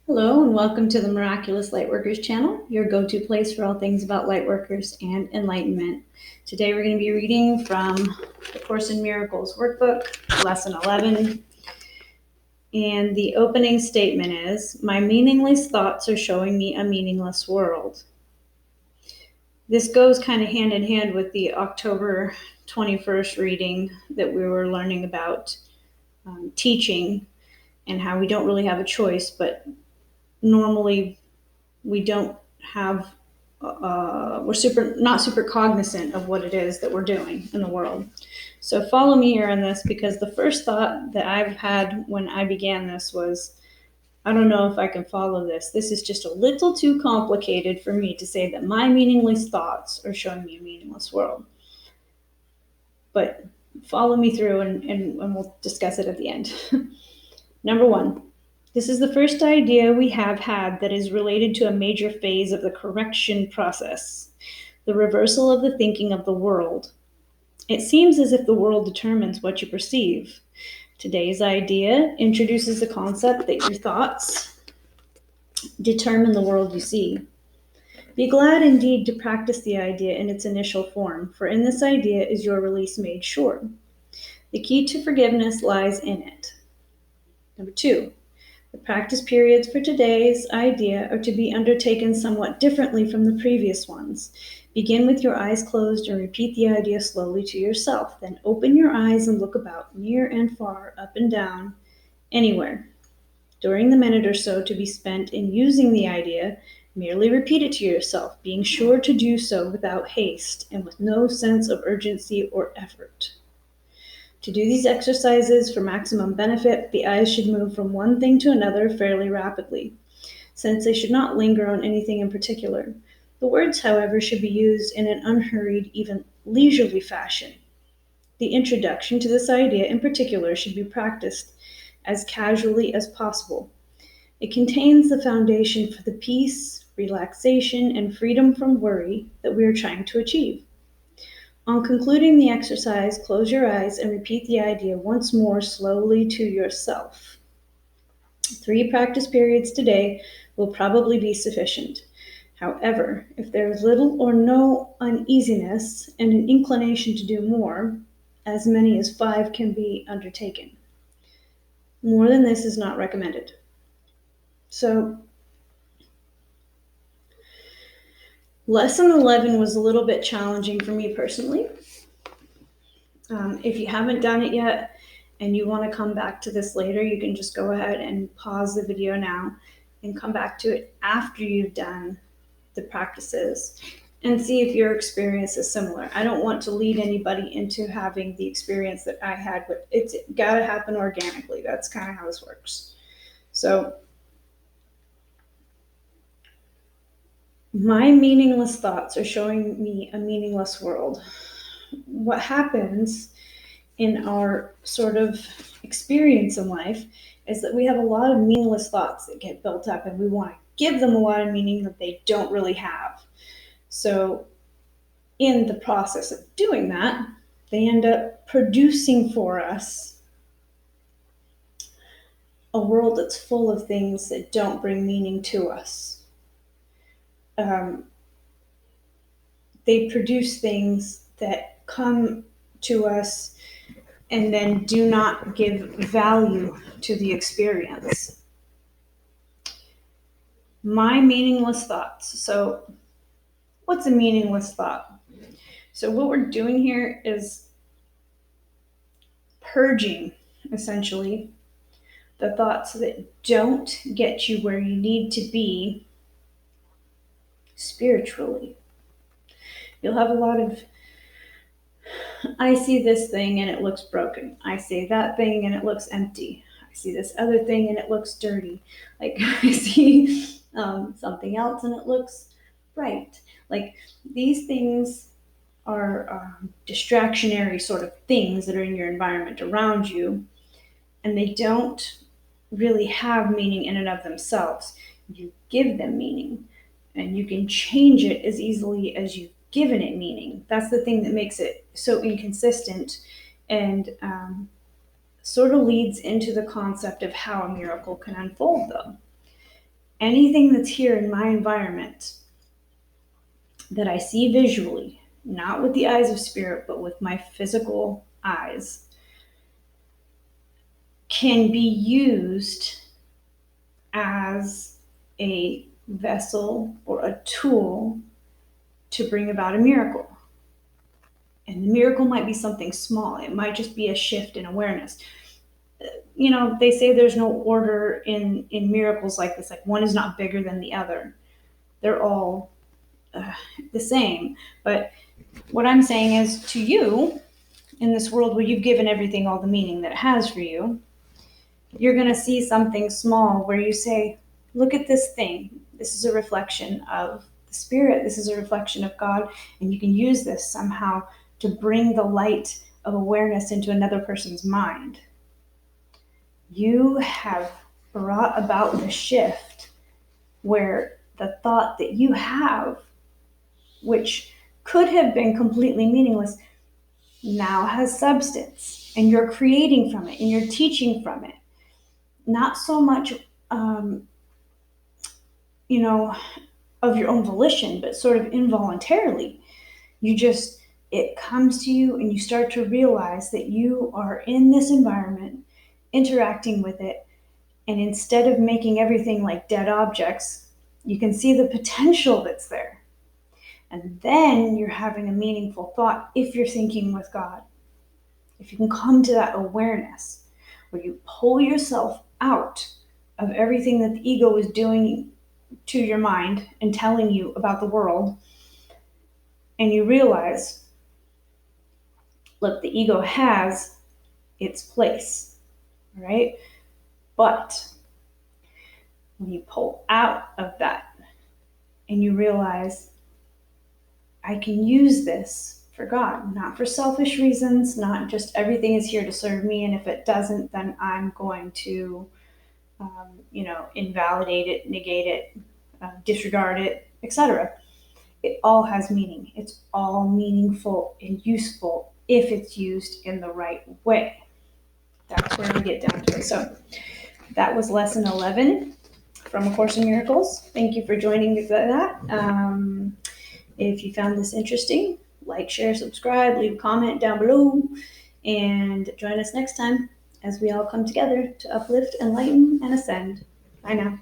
Hello and welcome to the Miraculous Lightworkers channel, your go-to place for all things about Lightworkers and enlightenment. Today we're going to be reading from the Course in Miracles workbook, lesson 11. And the opening statement is, "My meaningless thoughts are showing me a meaningless world." This goes kind of hand in hand with the October 21st reading that we were learning about teaching and how we don't really have a choice, but normally we don't have we're not super cognizant of what it is that we're doing in the world. So follow me here on this, because the first thought that I've had when I began this was, I don't know if I can follow this. This is just a little too complicated for me to say that my meaningless thoughts are showing me a meaningless world. But follow me through and we'll discuss it at the end. Number one, this is the first idea we have had that is related to a major phase of the correction process, the reversal of the thinking of the world. It seems as if the world determines what you perceive. Today's idea introduces the concept that your thoughts determine the world you see. Be glad indeed to practice the idea in its initial form, for in this idea is your release made sure. The key to forgiveness lies in it. Number two, the practice periods for today's idea are to be undertaken somewhat differently from the previous ones. Begin with your eyes closed and repeat the idea slowly to yourself. Then open your eyes and look about, near and far, up and down, anywhere. During the minute or so to be spent in using the idea, merely repeat it to yourself, being sure to do so without haste and with no sense of urgency or effort. To do these exercises for maximum benefit, the eyes should move from one thing to another fairly rapidly, since they should not linger on anything in particular. The words, however, should be used in an unhurried, even leisurely fashion. The introduction to this idea in particular should be practiced as casually as possible. It contains the foundation for the peace, relaxation, and freedom from worry that we are trying to achieve. On concluding the exercise, close your eyes and repeat the idea once more slowly to yourself. 3 practice periods today will probably be sufficient. However, if there is little or no uneasiness and an inclination to do more, as many as 5 can be undertaken. More than this is not recommended. So, lesson 11 was a little bit challenging for me personally. If you haven't done it yet and you want to come back to this later, you can just go ahead and pause the video now and come back to it after you've done the practices and see if your experience is similar. I don't want to lead anybody into having the experience that I had, but it's got to happen organically. That's kind of how this works. So, my meaningless thoughts are showing me a meaningless world. What happens in our sort of experience in life is that we have a lot of meaningless thoughts that get built up, and we want to give them a lot of meaning that they don't really have. So in the process of doing that, they end up producing for us a world that's full of things that don't bring meaning to us. They produce things that come to us and then do not give value to the experience. My meaningless thoughts. So, what's a meaningless thought? So, what we're doing here is purging, essentially, the thoughts that don't get you where you need to be spiritually. You'll have a lot of, I see this thing and it looks broken. I see that thing and it looks empty. I see this other thing and it looks dirty. Like, I see something else and it looks bright. Like, these things are distractionary sort of things that are in your environment around you, and they don't really have meaning in and of themselves. You give them meaning, and you can change it as easily as you've given it meaning. That's the thing that makes it so inconsistent, and sort of leads into the concept of how a miracle can unfold, though. anything that's here in my environment that I see visually, not with the eyes of spirit, but with my physical eyes, can be used as a vessel or a tool to bring about a miracle. And the miracle might be something small. It might just be a shift in awareness. You know, they say there's no order in miracles like this. Like, one is not bigger than the other. They're all the same. But what I'm saying is, to you, in this world where you've given everything all the meaning that it has for you, you're going to see something small where you say, look at this thing. This is a reflection of the spirit. This is a reflection of God. And you can use this somehow to bring the light of awareness into another person's mind. You have brought about the shift where the thought that you have, which could have been completely meaningless, now has substance, and you're creating from it and you're teaching from it. Not so much, of your own volition, but sort of involuntarily. It comes to you and you start to realize that you are in this environment, interacting with it, and instead of making everything like dead objects, you can see the potential that's there. And then you're having a meaningful thought if you're thinking with God. If you can come to that awareness where you pull yourself out of everything that the ego is doing to your mind and telling you about the world, and you realize, look, the ego has its place, right? But when you pull out of that and you realize, I can use this for God, not for selfish reasons, not just everything is here to serve me, and if it doesn't, then I'm going to, invalidate it, negate it, disregard it, etc. It all has meaning. It's all meaningful and useful if it's used in the right way. That's where we get down to it. So that was lesson 11 from A Course in Miracles. Thank you for joining me for that. If you found this interesting, like, share, subscribe, leave a comment down below, and join us next time as we all come together to uplift, enlighten, and ascend. Bye now.